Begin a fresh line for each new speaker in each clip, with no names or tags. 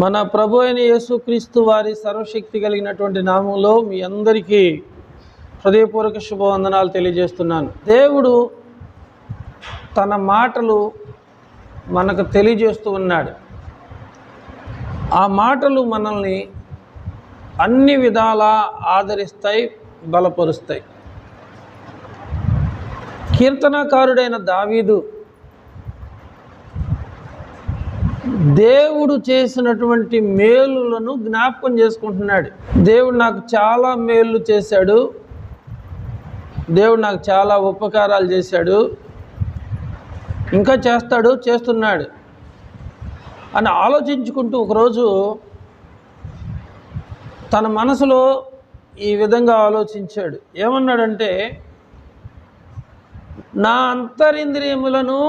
మన ప్రభు అయిన యేసుక్రీస్తు వారి సర్వశక్తి కలిగినటువంటి నామంలో మీ అందరికీ హృదయపూర్వక శుభవందనాలు తెలియజేస్తున్నాను. దేవుడు తన మాటలు మనకు తెలియజేస్తూ ఉన్నాడు. ఆ మాటలు మనల్ని అన్ని విధాలా ఆదరిస్తాయి, బలపరుస్తాయి. కీర్తనకారుడైన దావీదు దేవుడు చేసినటువంటి మేలులను జ్ఞాపకం చేసుకుంటున్నాడు. దేవుడు నాకు చాలా మేలు చేశాడు, దేవుడు నాకు చాలా ఉపకారాలు చేశాడు, ఇంకా చేస్తున్నాడు అని ఆలోచించుకుంటూ ఒకరోజు తన మనసులో ఈ విధంగా ఆలోచించాడు. ఏమన్నాడంటే, నా అంతరింద్రియములను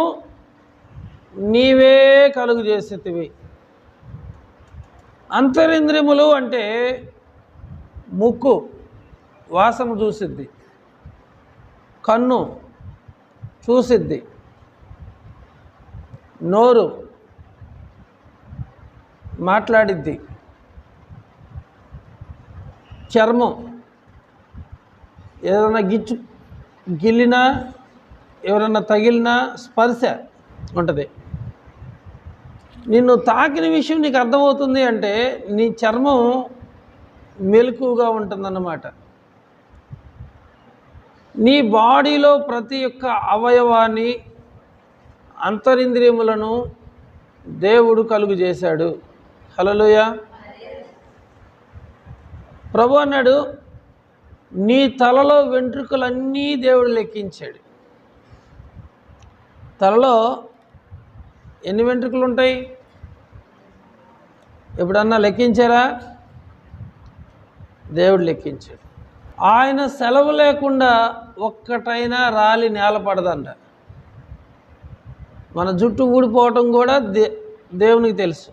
నీవే కలుగు చేసేటివి. అంతరింద్రియములు అంటే ముక్కు వాసన చూసిద్ది, కన్ను చూసిద్ది, నోరు మాట్లాడిద్ది, చర్మం ఏదైనా గిల్లినా ఎవరైనా తగిలినా స్పర్శ ఉంటుంది. నిన్ను తాకిన విషయం నీకు అర్థమవుతుంది అంటే నీ చర్మం మెలకుగా ఉంటుందన్నమాట. నీ బాడీలో ప్రతి ఒక్క అవయవాన్ని, అంతరింద్రియములను దేవుడు కలుగు చేశాడు. హల్లెలూయా. ప్రభు అన్నాడు, నీ తలలో వెంట్రుకలన్నీ దేవుడు లెక్కించాడు. తలలో ఎన్ని వెంట్రుకలు ఉంటాయి? ఎప్పుడన్నా లెక్కించారా? దేవుడు లెక్కించాడు. ఆయన సెలవు లేకుండా ఒక్కటైనా రాలి నేల పడదంట. మన జుట్టు ఊడిపోవటం కూడా దేవునికి తెలుసు.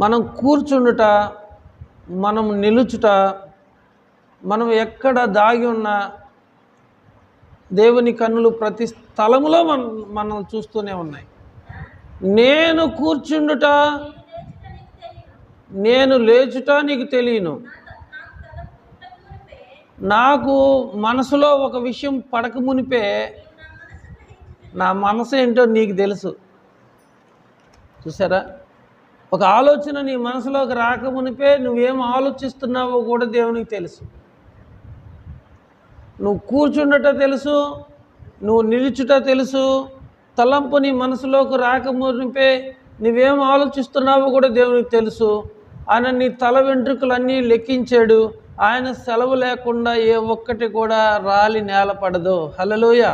మనం కూర్చుండుట, మనం నిలుచుట, మనం ఎక్కడ దాగి ఉన్నా దేవుని కన్నులు ప్రతి స్థలములో మనం చూస్తూనే ఉన్నాయి. నేను కూర్చుండుట, నేను లేచుట నీకు తెలియను. నాకు మనసులో ఒక విషయం పడక మునిపే నా మనసు ఏంటో నీకు తెలుసు. చూసారా? ఒక ఆలోచన నీ మనసులోకి రాక మునిపే నువ్వేం ఆలోచిస్తున్నావో కూడా దేవునికి తెలుసు. నువ్వు కూర్చుండట తెలుసు, నువ్వు నిలుచుట తెలుసు. తలంపు నీ మనసులోకి రాకమునిపే నువ్వేం ఆలోచిస్తున్నావో కూడా దేవునికి తెలుసు. ఆయన నీ తల వెంట్రుకలన్నీ లెక్కించాడు. ఆయన సెలవు లేకుండా ఏ ఒక్కటి కూడా రాలి నేల పడదు. హల్లెలూయా.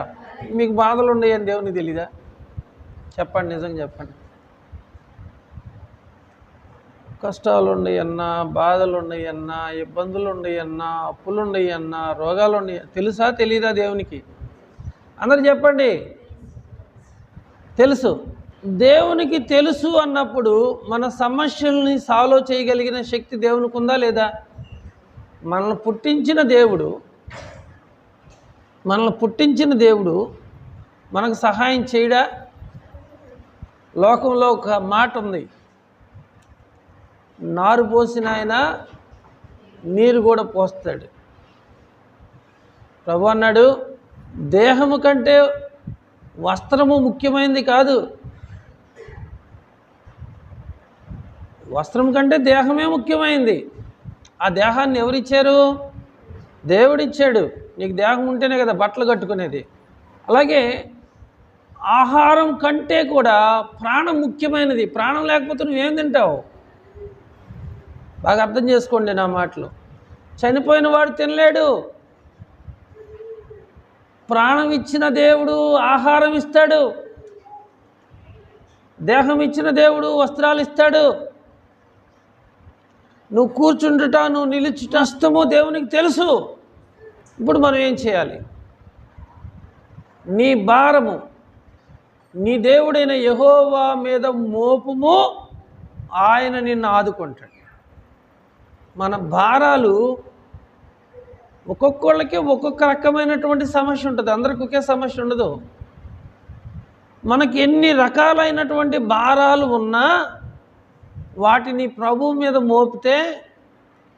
మీకు బాధలు ఉన్నాయని దేవునికి తెలీదా? చెప్పండి, నిజంగా చెప్పండి. కష్టాలు ఉన్నాయన్నా, బాధలు ఉన్నాయన్నా, ఇబ్బందులు ఉన్నాయన్నా, అప్పులు ఉన్నాయన్నా, రోగాలు ఉన్నాయి, తెలుసా తెలీదా దేవునికి? అందరు చెప్పండి. తెలుసు. దేవునికి తెలుసు అన్నప్పుడు మన సమస్యల్ని సాల్వ్ చేయగలిగిన శక్తి దేవునికి ఉందా లేదా? మనల్ని పుట్టించిన దేవుడు మనకు సహాయం చేయడా? లోకంలో ఒక మాట ఉంది, నారు పోసిన ఆయన నీరు కూడా పోస్తాడు. ప్రభు అన్నాడు, దేహము కంటే వస్త్రము ముఖ్యమైనది కాదు. వస్త్రం కంటే దేహమే ముఖ్యమైనది. ఆ దేహాన్ని ఎవరిచ్చారు? దేవుడిచ్చాడు. నీకు దేహం ఉంటేనే కదా బట్టలు కట్టుకునేది. అలాగే ఆహారం కంటే కూడా ప్రాణం ముఖ్యమైనది. ప్రాణం లేకపోతే నువ్వేం తింటావు? బాగా అర్థం చేసుకోండి నా మాటలు. చనిపోయిన వాడు తినలేడు. ప్రాణం ఇచ్చిన దేవుడు ఆహారం ఇస్తాడు. దేహం ఇచ్చిన దేవుడు వస్త్రాలు ఇస్తాడు. నువ్వు కూర్చుంటుట, నువ్వు నిలుచుట అస్తమో దేవునికి తెలుసు. ఇప్పుడు మనం ఏం చేయాలి? నీ భారము నీ దేవుడైన యెహోవా మీద మోపుము, ఆయన నిన్ను ఆదుకుంటాడు. మన భారాలు ఒక్కొక్కళ్ళకి ఒక్కొక్క రకమైనటువంటి సమస్య ఉంటుంది. అందరికి ఒకే సమస్య ఉండదు. మనకి ఎన్ని రకాలైనటువంటి భారాలు ఉన్నా వాటిని ప్రభు మీద మోపితే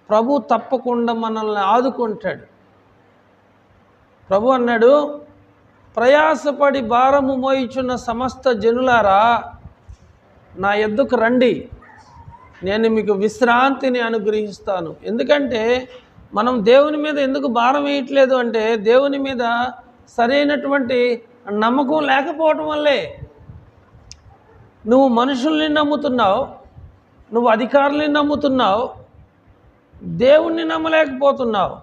ప్రభు తప్పకుండా మనల్ని ఆదుకుంటాడు. ప్రభు అన్నాడు, ప్రయాసపడి భారము మోయిచున్న సమస్త జనులారా నా యొద్దకు రండి, నేను మీకు విశ్రాంతిని అనుగ్రహిస్తాను. ఎందుకంటే మనం దేవుని మీద ఎందుకు భారం వేయట్లేదు అంటే దేవుని మీద సరైనటువంటి నమ్మకం లేకపోవటం వల్లే. నువ్వు మనుషుల్ని నమ్ముతున్నావు, నువ్వు అధికారుల్ని నమ్ముతున్నావు, దేవుణ్ణి నమ్మలేకపోతున్నావు.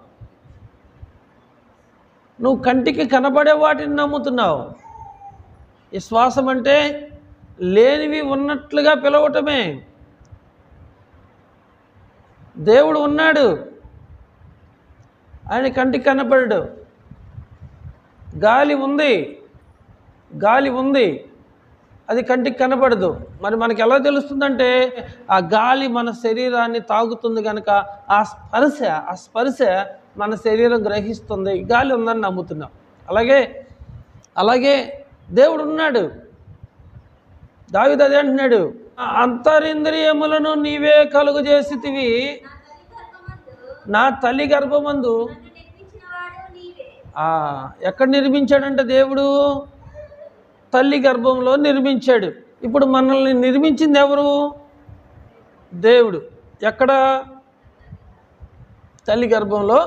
నువ్వు కంటికి కనబడే వాటిని నమ్ముతున్నావు. విశ్వాసం అంటే లేనివి ఉన్నట్లుగా పిలవటమే. దేవుడు ఉన్నాడు, ఆయన కంటికి కనపడడు. గాలి ఉంది, అది కంటికి కనపడదు. మరి మనకి ఎలా తెలుస్తుందంటే ఆ గాలి మన శరీరాన్ని తాగుతుంది కనుక ఆ స్పర్శ మన శరీరం గ్రహిస్తుంది, గాలి ఉందని నమ్ముతున్నాం. అలాగే దేవుడు ఉన్నాడు. దావీదు అదే అంటున్నాడు, అంతరింద్రియములను నీవే కలుగు చేసితివి, నా తల్లి గర్భమందు. ఎక్కడ నిర్మించాడంటే దేవుడు తల్లి గర్భంలో నిర్మించాడు. ఇప్పుడు మనల్ని నిర్మించింది ఎవరు? దేవుడు. ఎక్కడ? తల్లి గర్భంలో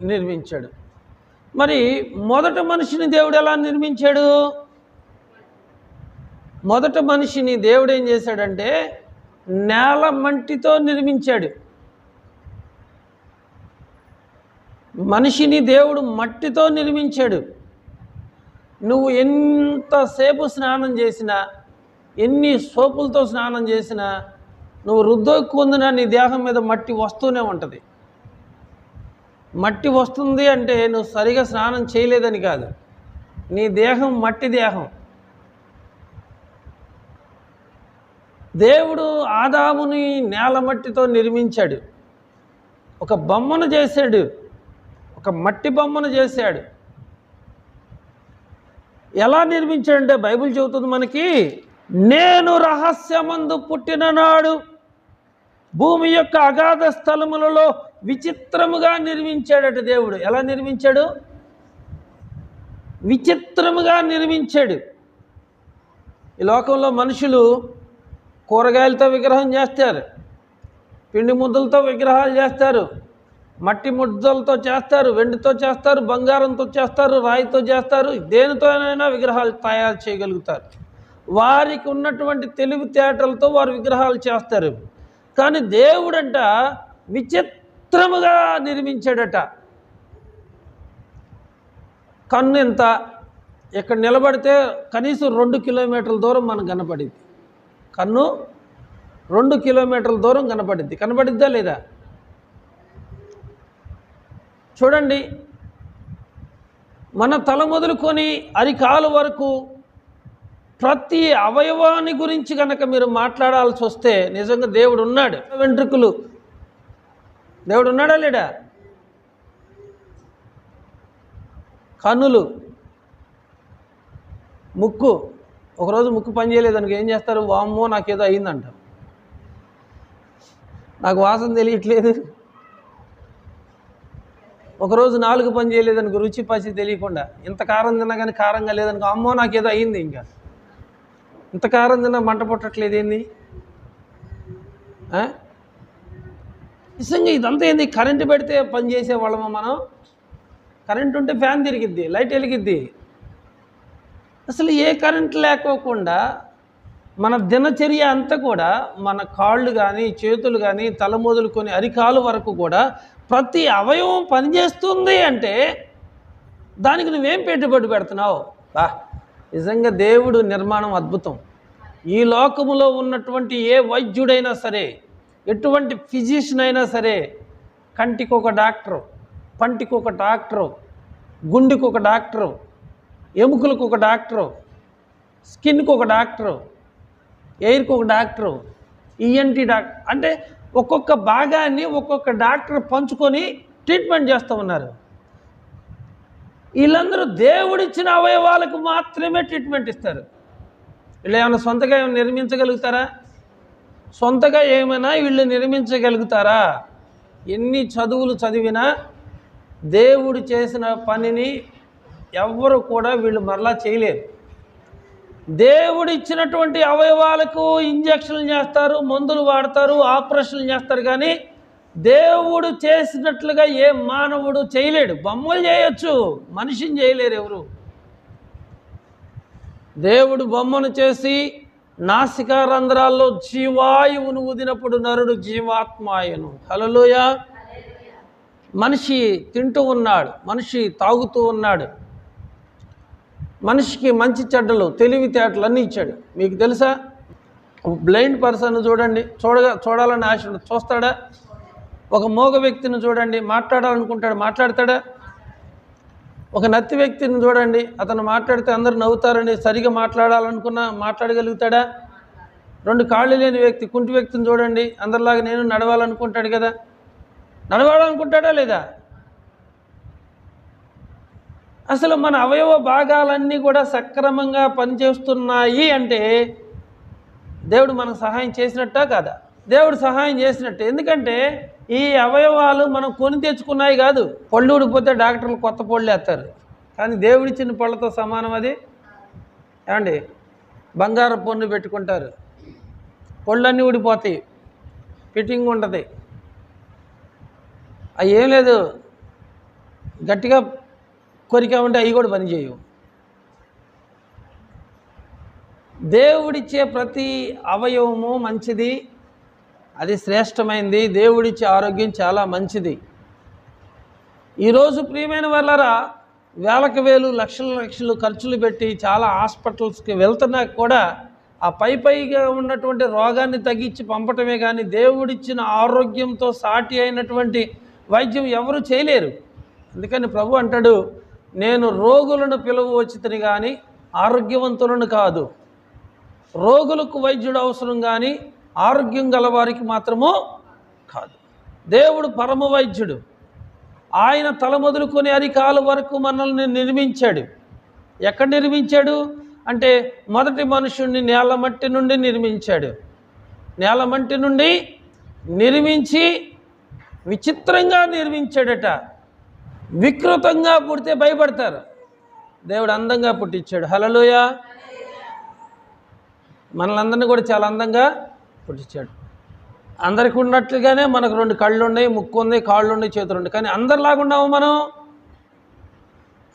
నిర్మించాడు. మరి మొదట మనిషిని దేవుడు ఎలా నిర్మించాడు? మొదట మనిషిని దేవుడు ఏం చేశాడంటే నేల మట్టితో నిర్మించాడు. మనిషిని దేవుడు మట్టితో నిర్మించాడు. నువ్వు ఎంతసేపు స్నానం చేసినా, ఎన్ని సోపులతో స్నానం చేసినా, నువ్వు రుద్దొక్కుందినా నీ దేహం మీద మట్టి వస్తూనే ఉంటుంది. మట్టి వస్తుంది అంటే నువ్వు సరిగా స్నానం చేయలేదని కాదు, నీ దేహం మట్టి దేహం. దేవుడు ఆదాముని నేల మట్టితో నిర్మించాడు, ఒక బొమ్మను చేశాడు, ఒక మట్టి బొమ్మను చేశాడు. ఎలా నిర్మించాడంటే బైబిల్ చెబుతుంది మనకి, నేను రహస్యమందు పుట్టిన నాడు భూమి యొక్క అగాధ స్థలములలో విచిత్రముగా నిర్మించాడట దేవుడు. ఎలా నిర్మించాడు? విచిత్రముగా నిర్మించాడు. ఈ లోకంలో మనుషులు కూరగాయలతో విగ్రహం చేస్తారు, పిండి ముద్దలతో విగ్రహాలు చేస్తారు, మట్టి ముద్దలతో చేస్తారు, వెండితో చేస్తారు, బంగారంతో చేస్తారు, రాయితో చేస్తారు, దేనితోనైనా విగ్రహాలు తయారు చేయగలుగుతారు. వారికి ఉన్నటువంటి తెలివితేటలతో వారు విగ్రహాలు చేస్తారు. కానీ దేవుడంట విచిత్రముగా నిర్మించాడట. కన్ను ఎంత, ఇక్కడ నిలబడితే కనీసం 2 కిలోమీటర్ల దూరం మనకు కనపడింది. కన్ను 2 కిలోమీటర్ల దూరం కనపడిద్దా లేదా? చూడండి, మన తల మొదలుకొని అరికాలు వరకు ప్రతి అవయవాన్ని గురించి కనుక మీరు మాట్లాడాల్సి వస్తే నిజంగా దేవుడు ఉన్నాడు. వెంట్రుకలు, దేవుడు ఉన్నాడా లేడా? కన్నులు, ముక్కు. ఒకరోజు ముక్కు పని చేయలేదనుకో ఏం చేస్తారు? వామ్మో నాకేదో అయిందంట, నాకు వాసన తెలియట్లేదు. ఒకరోజు నాలుగు పని చేయలేదనుకో, రుచి పసి తెలియకుండా, ఇంత కారం తిన్నా కానీ కారంగా లేదనుకో, అమ్మో నాకేదో అయింది, ఇంకా ఇంత కారం తిన్నా మంట పుట్టట్లేదు ఏంది? నిజంగా ఇదంతా ఏంది? కరెంటు పెడితే పని చేసేవాళ్ళమా మనం? కరెంటు ఉంటే ఫ్యాన్ తిరిగిద్ది, లైట్ వెలిగిద్ది. అసలు ఏ కరెంట్ లేకోకుండా మన దినచర్య అంతా కూడా, మన కాళ్ళు కానీ చేతులు కానీ తల మొదలుకొని అరికాలు వరకు కూడా ప్రతి అవయవం పనిచేస్తుంది అంటే దానికి నువ్వేం పెట్టుబడి పెడుతున్నావు? నిజంగా దేవుడు నిర్మాణం అద్భుతం. ఈ లోకములో ఉన్నటువంటి ఏ వైద్యుడైనా సరే, ఎటువంటి ఫిజిషియన్ అయినా సరే, కంటికి ఒక డాక్టరు, పంటికి ఒక డాక్టరు, గుండెకి ఒక డాక్టరు, ఎముకలకు ఒక డాక్టరు, స్కిన్కి ఒక డాక్టరు, ఎయిర్కి ఒక డాక్టరు, ఈఎన్టీ డాక్టర్, అంటే ఒక్కొక్క భాగాన్ని ఒక్కొక్క డాక్టర్ పంచుకొని ట్రీట్మెంట్ చేస్తూ ఉన్నారు. వీళ్ళందరూ దేవుడిచ్చిన అవయవాలకు మాత్రమే ట్రీట్మెంట్ ఇస్తారు. వీళ్ళు ఏమైనా సొంతగా ఏమైనా నిర్మించగలుగుతారా? సొంతగా ఏమైనా వీళ్ళు నిర్మించగలుగుతారా? ఎన్ని చదువులు చదివినా దేవుడు చేసిన పనిని ఎవ్వరు కూడా వీళ్ళు మరలా చేయలేరు. దేవుడు ఇచ్చినటువంటి అవయవాలకు ఇంజక్షన్లు చేస్తారు, మందులు వాడతారు, ఆపరేషన్లు చేస్తారు, కానీ దేవుడు చేసినట్లుగా ఏ మానవుడు చేయలేడు. బొమ్మలు చేయొచ్చు, మనిషిని చేయలేరు ఎవరు. దేవుడు బొమ్మను చేసి నాసికా రంధ్రాల్లో జీవాయువును ఊదినప్పుడు నరుడు జీవాత్మాయను. హల్లెలూయా. మనిషి తింటూ ఉన్నాడు, మనిషి తాగుతూ ఉన్నాడు, మనిషికి మంచి చెడ్డలు తెలివితేటలు అన్నీ ఇచ్చాడు. మీకు తెలుసా? బ్లైండ్ పర్సన్ చూడండి, చూడాలని ఆశ చూస్తాడా? ఒక మూగ వ్యక్తిని చూడండి, మాట్లాడాలనుకుంటాడు, మాట్లాడతాడా? ఒక నత్తి వ్యక్తిని చూడండి, అతను మాట్లాడితే అందరూ నవ్వుతారని సరిగా మాట్లాడాలనుకున్నా మాట్లాడగలుగుతాడా? 2 కాళ్ళు లేని వ్యక్తి, కుంటి వ్యక్తిని చూడండి, అందరిలాగా నేను నడవాలనుకుంటాడు కదా, నడవాలనుకుంటాడా లేదా? అసలు మన అవయవ భాగాలన్నీ కూడా సక్రమంగా పనిచేస్తున్నాయి అంటే దేవుడు మనకు సహాయం చేసినట్టా కాదా? దేవుడు సహాయం చేసినట్టు. ఎందుకంటే ఈ అవయవాలు మనం కొని తెచ్చుకున్నాయి కాదు. పళ్ళు ఊడిపోతే డాక్టర్లు కొత్త పళ్ళు వేస్తారు, కానీ దేవుడిచ్చిన పళ్ళతో సమానం అది. ఏమండి, బంగారు పన్ను పెట్టుకుంటారు, పళ్ళన్నీ ఊడిపోతాయి, ఫిట్టింగ్ ఉంటుంది, అవి ఏం లేదు, గట్టిగా కొరికామంటే అవి కూడా పనిచేయవు. దేవుడిచ్చే ప్రతి అవయవము మంచిది, అది శ్రేష్టమైంది. దేవుడిచ్చే ఆరోగ్యం చాలా మంచిది. ఈరోజు ప్రియమైన వాళ్ళరా, వేలకు వేలు లక్షలు ఖర్చులు పెట్టి చాలా హాస్పిటల్స్కి వెళ్తున్నా కూడా ఆ పైగా ఉన్నటువంటి రోగాన్ని తగ్గించి పంపటమే కానీ దేవుడిచ్చిన ఆరోగ్యంతో సాటి అయినటువంటి వైద్యం ఎవరు చేయలేరు. అందుకని ప్రభు అంటాడు, నేను రోగులను పిలువవచ్చితిని కానీ ఆరోగ్యవంతులను కాదు. రోగులకు వైద్యుడు అవసరం కానీ ఆరోగ్యం గలవారికి మాత్రము కాదు. దేవుడు పరమ వైద్యుడు. ఆయన తల మొదలుకొని అరికాల వరకు మనల్ని నిర్మించాడు. ఎక్కడ నిర్మించాడు అంటే మొదటి మనుషుణ్ణి నేల మట్టి నుండి నిర్మించాడు. నేల మట్టి నుండి నిర్మించి విచిత్రంగా నిర్మించాడట. వికృతంగా పుడితే భయపడతారు, దేవుడు అందంగా పుట్టించాడు. హల్లెలూయా. మనలందరినీ కూడా చాలా అందంగా పుట్టించాడు. అందరికి ఉన్నట్లుగానే మనకు 2 కళ్ళు ఉన్నాయి, ముక్కు ఉంది, కాళ్ళు ఉన్నాయి, చేతులు ఉన్నాయి, కానీ అందరిలాగా ఉన్నాము మనం.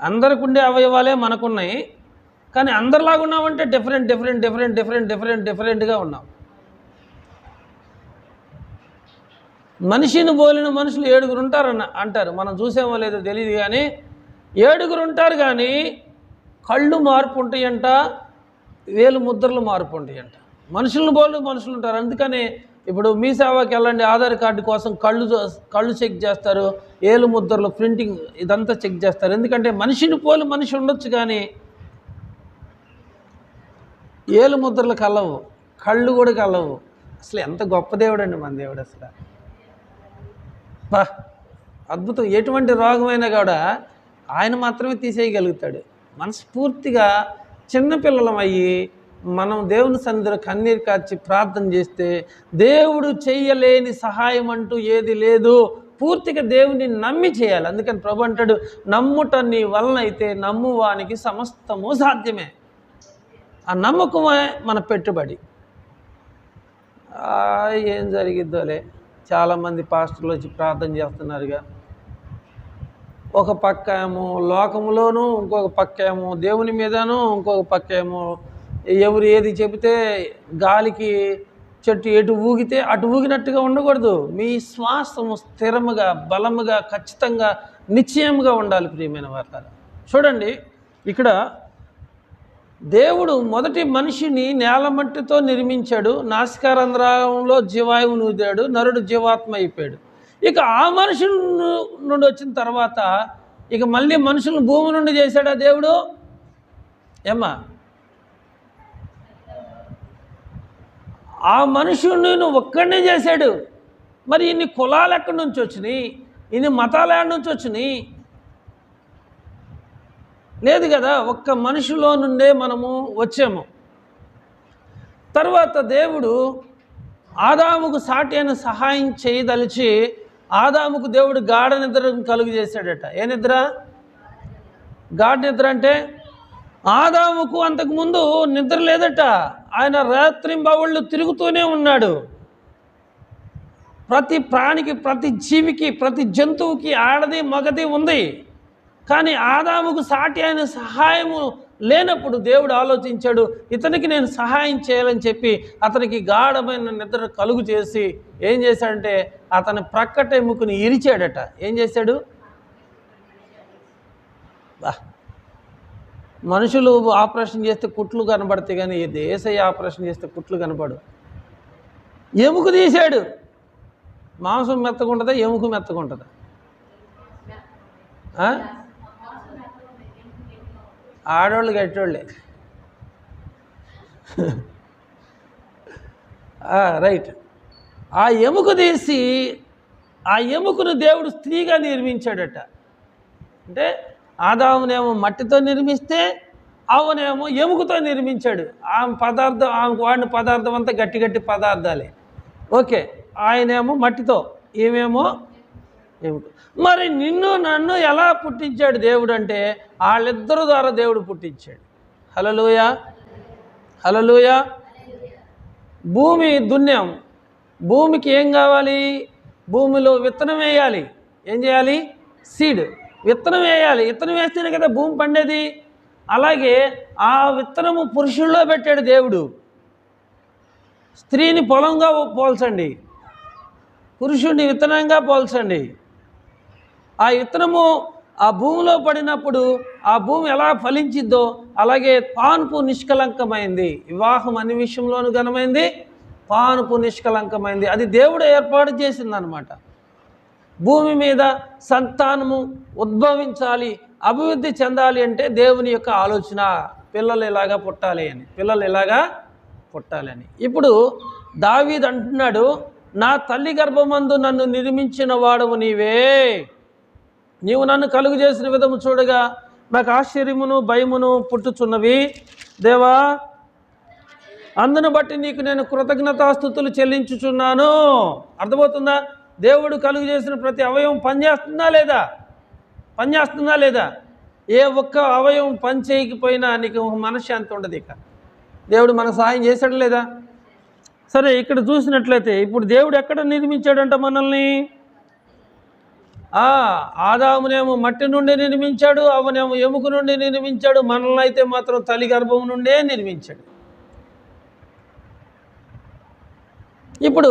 అందరికి ఉండే అవయవాలే మనకున్నాయి, కానీ అందరిలాగా ఉన్నామంటే డిఫరెంట్గా ఉన్నాం. మనిషిని పోలిన మనుషులు 7 ఉంటారన్న అంటారు. మనం చూసేమో లేదో తెలియదు, కానీ 7 ఉంటారు, కానీ కళ్ళు మార్పు ఉంటాయంట, వేలు ముద్రలు మార్పు ఉంటాయంట. మనుషులను పోలి మనుషులు ఉంటారు. అందుకని ఇప్పుడు మీ సేవకి వెళ్ళండి, ఆధార్ కార్డు కోసం కళ్ళు చెక్ చేస్తారు, ఏలు ముద్రలు ప్రింటింగ్ ఇదంతా చెక్ చేస్తారు. ఎందుకంటే మనిషిని పోలి మనిషి ఉండొచ్చు, కానీ ఏలు ముద్రలు కలవు, కళ్ళు కూడా కలవు. అసలు ఎంత గొప్ప దేవుడు అండి మన దేవుడు. అసలు అద్భుతం. ఎటువంటి రోగమైనా కూడా ఆయన మాత్రమే తీసేయగలుగుతాడు. మనస్ఫూర్తిగా చిన్నపిల్లలం అయ్యి మనం దేవుని సన్నిధిలో కన్నీరు కార్చి ప్రార్థన చేస్తే దేవుడు చెయ్యలేని సహాయం అంటూ ఏది లేదు. పూర్తిగా దేవుని నమ్మి చేయాలి. అందుకని ప్రభు అంటాడు, నమ్ముట నీ వలన అయితే నమ్మువానికి సమస్తము సాధ్యమే. ఆ నమ్మకమే మన పెట్టుబడి. ఏం జరిగిద్దోలే, చాలామంది పాస్టర్లు వచ్చి ప్రార్థన చేస్తున్నారుగా. ఒక పక్క ఏమో లోకములోనూ, ఇంకొక పక్క ఏమో దేవుని మీదను, ఇంకొక పక్క ఏమో ఎవరు ఏది చెబితే గాలికి చెట్టు ఎటు ఊగితే అటు ఊగినట్టుగా ఉండకూడదు. మీ శ్వాసము స్థిరముగా, బలముగా, ఖచ్చితంగా, నిశ్చయముగా ఉండాలి. ప్రియమైన వారు చూడండి, ఇక్కడ దేవుడు మొదటి మనిషిని నేలమట్టితో నిర్మించాడు, నాసికారంధ్రంలో జీవాయువును ఊదాడు, నరుడు జీవాత్మ అయిపోయాడు. ఇక ఆ మనుషుల నుండి వచ్చిన తర్వాత ఇక మళ్ళీ మనుషులను భూమి నుండి చేశాడా దేవుడు? ఏమ్మా, ఆ మనుషుని ఒక్కడినే చేశాడు. మరి ఇన్ని కులాలు ఎక్కడి నుంచి వచ్చినాయి, ఇన్ని మతాలు ఎక్కడి నుంచి వచ్చినాయి? లేదు కదా, ఒక్క మనిషిలో నుండే మనము వచ్చాము. తర్వాత దేవుడు ఆదాముకు సాటి అయిన సహాయం చేయదలిచి ఆదాముకు దేవుడు గాఢ నిద్రను కలుగు చేశాడట. ఏ నిద్ర? గాఢ నిద్ర. అంటే ఆదాముకు అంతకుముందు నిద్ర లేదట. ఆయన రాత్రింబవళ్ళు తిరుగుతూనే ఉన్నాడు. ప్రతి ప్రాణికి, ప్రతి జీవికి, ప్రతి జంతువుకి ఆడది మగది ఉంది. కానీ ఆదాముకు సాటి అయిన సహాయము లేనప్పుడు దేవుడు ఆలోచించాడు, ఇతనికి నేను సహాయం చేయాలని చెప్పి అతనికి గాఢమైన నిద్ర కలుగు చేసి ఏం చేశాడంటే అతని ప్రక్కట ఎముకని ఇరిచాడట. ఏం చేశాడు? మనుషులు ఆపరేషన్ చేస్తే కుట్లు కనబడతాయి, కానీ ఈ యేసయ్య ఆపరేషన్ చేస్తే కుట్లు కనపడు. ఎముక తీశాడు. మాంసం మెత్తగుంటుందా, ఎముక మెత్తగుంటుందా? ఆడవాళ్ళు గట్టోళ్ళే. రైట్. ఆ ఎముక తీసి ఆ ఎముకను దేవుడు స్త్రీగా నిర్మించాడట. అంటే ఆదామునేమో మట్టితో నిర్మిస్తే ఆవునేమో ఎముకతో నిర్మించాడు. ఆమెకు వాడిన పదార్థం అంతా గట్టి గట్టి పదార్థాలే. ఓకే, ఆయనేమో మట్టితో, ఈమెమో ఎముక. మరి నిన్ను నన్ను ఎలా పుట్టించాడు దేవుడు అంటే వాళ్ళిద్దరు ద్వారా దేవుడు పుట్టించాడు. హల్లెలూయా, హల్లెలూయా. భూమి దున్యాం. భూమికి ఏం కావాలి? భూమిలో విత్తనం వేయాలి. ఏం చేయాలి? సీడ్, విత్తనం వేయాలి. విత్తనం వేస్తేనే కదా భూమి పండేది. అలాగే ఆ విత్తనము పురుషుల్లో పెట్టాడు దేవుడు. స్త్రీని పొలంగా పోల్చండి, పురుషుడిని విత్తనంగా పోల్చండి. ఆ విత్తనము ఆ భూమిలో పడినప్పుడు ఆ భూమి ఎలా ఫలించిద్దో అలాగే పానుపు నిష్కలంకమైంది. వివాహం అన్ని విషయంలోనూ ఘనమైంది, పానుపు నిష్కలంకమైంది. అది దేవుడు ఏర్పాటు చేసిందనమాట. భూమి మీద సంతానము ఉద్భవించాలి, అభివృద్ధి చెందాలి అంటే దేవుని యొక్క ఆలోచన. పిల్లలు ఇలాగా పుట్టాలి అని, పిల్లలు ఇలాగా పుట్టాలి అని. ఇప్పుడు దావీదు అంటున్నాడు, నా తల్లి గర్భమందు నన్ను నిర్మించిన వాడవు నీవే. నీవు నన్ను కలుగు చేసిన విధము చూడగా నాకు ఆశ్చర్యమును భయమును పుట్టుచున్నవి. దేవా, అందును బట్టి నీకు నేను కృతజ్ఞతాస్తుతులు చెల్లించుచున్నాను. అర్థమవుతుందా? దేవుడు కలుగు చేసిన ప్రతి అవయవం పనిచేస్తుందా లేదా? పనిచేస్తుందా లేదా? ఏ ఒక్క అవయవం పని చేయకపోయినా నీకు మనశ్శాంతి ఉండదు. ఇక దేవుడు మనకు సహాయం చేశాడు లేదా? సరే, ఇక్కడ చూసినట్లయితే ఇప్పుడు దేవుడు ఎక్కడ నిర్మించాడంట మనల్ని? ఆదామునేమో మట్టి నుండి నిర్మించాడు, అవనేమో ఎముక నుండి నిర్మించాడు. మనల్ని అయితే మాత్రం తల్లి గర్భం నుండే నిర్మించాడు. ఇప్పుడు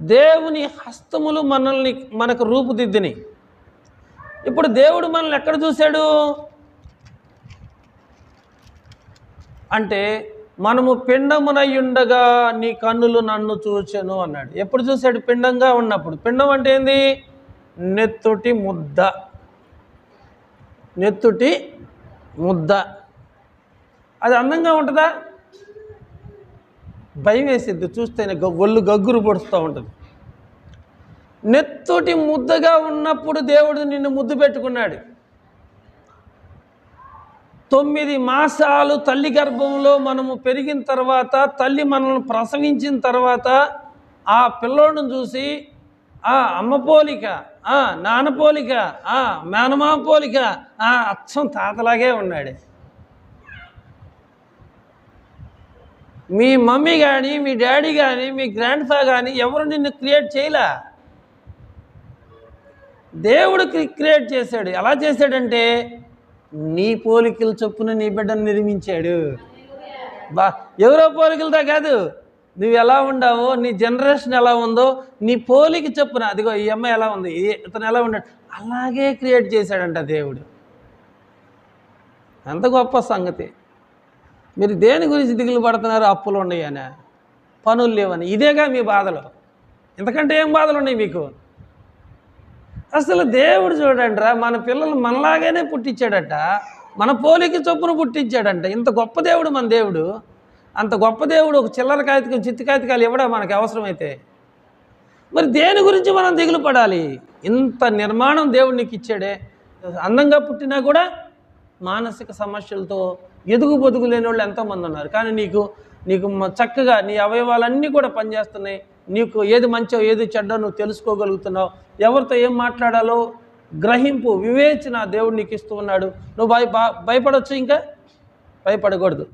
దేవుని హస్తములు మనకు రూపుదిద్దిని. ఇప్పుడు దేవుడు మనల్ని ఎక్కడ చూశాడు అంటే, మనము పిండమునయ్యుండగా నీ కన్నులు నన్ను చూచెను అన్నాడు. ఎప్పుడు చూశాడు? పిండంగా ఉన్నప్పుడు. పిండం అంటే ఏంది? నెత్తుటి ముద్ద. నెత్తుటి ముద్ద. అది అందంగా ఉంటుందా? భయం వేసిద్ది చూస్తేనే, ఒళ్ళు గగ్గురు పొడుస్తూ ఉంటుంది. నెత్తుటి ముద్దగా ఉన్నప్పుడు దేవుడు నిన్ను ముద్దు పెట్టుకున్నాడు. 9 మాసాలు తల్లి గర్భంలో మనము పెరిగిన తర్వాత, తల్లి మనల్ని ప్రసవించిన తర్వాత ఆ పిల్లోడిని చూసి అమ్మ పోలిక, నాన్న పోలిక, మేనమా పోలిక, అచ్చం తాతలాగే ఉన్నాడు. మీ మమ్మీ కానీ, మీ డాడీ కానీ, మీ గ్రాండ్ ఫా కానీ ఎవరు నిన్ను క్రియేట్ చేయలే. దేవుడు క్రియేట్ చేశాడు. ఎలా చేశాడంటే నీ పోలికల చొప్పున నీ బిడ్డను నిర్మించాడు. ఎవరో పోలికలతో కాదు, నువ్వు ఎలా ఉండావో, నీ జనరేషన్ ఎలా ఉందో నీ పోలిక చొప్పున, అదిగో ఈ అమ్మాయి ఎలా ఉంది, ఇతను ఎలా ఉన్నాడు, అలాగే క్రియేట్ చేశాడంట దేవుడు. ఎంత గొప్ప సంగతి. మీరు దేని గురించి దిగులు పడుతున్నారు? అప్పులు ఉన్నాయని, పనులు లేవని. ఇదేగా మీ బాధలు. ఇంతకంటే ఏం బాధలు ఉన్నాయి మీకు? అసలు దేవుడు చూడండి రా, మన పిల్లలు మనలాగానే పుట్టించాడట, మన పోలిక చొప్పున పుట్టించాడంట. ఇంత గొప్ప దేవుడు మన దేవుడు. అంత గొప్ప దేవుడు ఒక చిల్లర కాగితం, చిత్తి కాగితాలు ఇవ్వడా మనకు అవసరమైతే? మరి దేని గురించి మనం దిగులు పడాలి? ఇంత నిర్మాణం దేవుడు నీకు ఇచ్చాడే. అందంగా పుట్టినా కూడా మానసిక సమస్యలతో ఎదుగు బొదుగు లేని వాళ్ళు ఎంతోమంది ఉన్నారు. కానీ నీకు నీకు చక్కగా నీ అవయవాలన్నీ కూడా పనిచేస్తున్నాయి. నీకు ఏది మంచో ఏది చెడ్డో నువ్వు తెలుసుకోగలుగుతున్నావు. ఎవరితో ఏం మాట్లాడాలో గ్రహింపు, వివేచన దేవుడు నీకు ఇస్తూ ఉన్నాడు. నువ్వు భయపడవచ్చు, ఇంకా భయపడకూడదు.